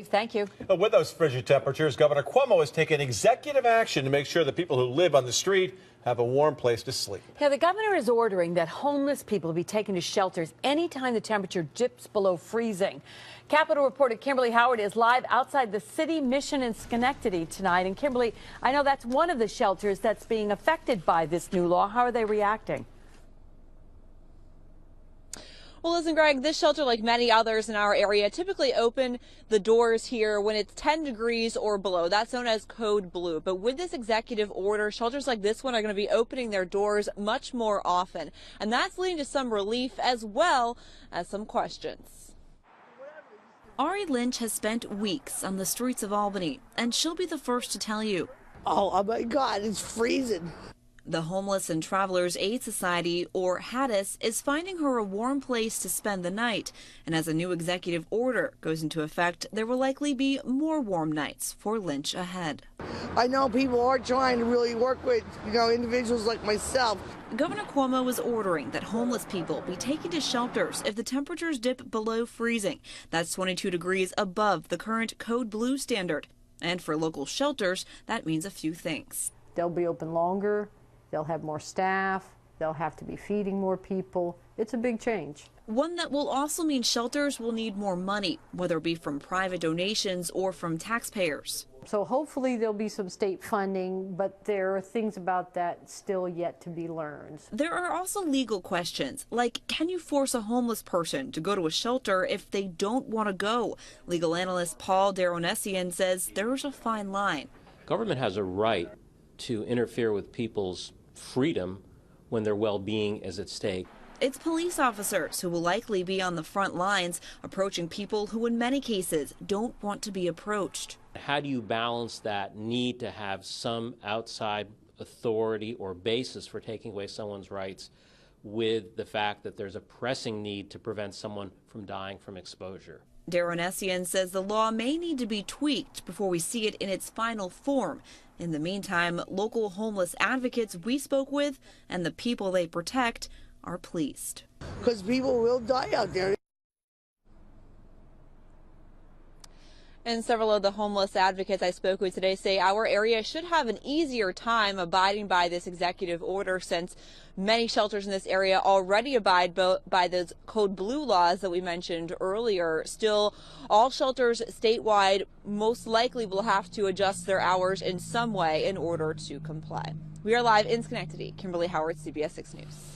Thank you. With those frigid temperatures, Governor Cuomo has taken executive action to make sure that people who live on the street have a warm place to sleep. Yeah, the governor is ordering that homeless people be taken to shelters anytime the temperature dips below freezing. Capitol reporter Kimberly Howard is live outside the City Mission in Schenectady tonight. And Kimberly, I know that's one of the shelters that's being affected by this new law. How are they reacting? Well, listen, Greg, this shelter, like many others in our area, typically open the doors here when it's 10 degrees or below. That's known as code blue. But with this executive order, shelters like this one are going to be opening their doors much more often. And that's leading to some relief as well as some questions. Ari Lynch has spent weeks on the streets of Albany, and she'll be the first to tell you. Oh my God, it's freezing. The Homeless and Travelers Aid Society, or HADIS, is finding her a warm place to spend the night. And as a new executive order goes into effect, there will likely be more warm nights for Lynch ahead. I know people are trying to really work with, individuals like myself. Governor Cuomo is ordering that homeless people be taken to shelters if the temperatures dip below freezing. That's 22 degrees above the current code blue standard. And for local shelters, that means a few things. They'll be open longer. They'll have more staff. They'll have to be feeding more people. It's a big change. One that will also mean shelters will need more money, whether it be from private donations or from taxpayers. So hopefully there'll be some state funding, but there are things about that still yet to be learned. There are also legal questions, like can you force a homeless person to go to a shelter if they don't want to go? Legal analyst Paul Daronessian says there's a fine line. Government has a right to interfere with people's freedom when their well-being is at stake. It's police officers who will likely be on the front lines, approaching people who in many cases don't want to be approached. How do you balance that need to have some outside authority or basis for taking away someone's rights with the fact that there's a pressing need to prevent someone from dying from exposure? Daronessian says the law may need to be tweaked before we see it in its final form. In the meantime, local homeless advocates we spoke with and the people they protect are pleased. Because people will die out there. And several of the homeless advocates I spoke with today say our area should have an easier time abiding by this executive order, since many shelters in this area already abide by those code blue laws that we mentioned earlier. Still, all shelters statewide most likely will have to adjust their hours in some way in order to comply. We are live in Schenectady. Kimberly Howard, CBS 6 News.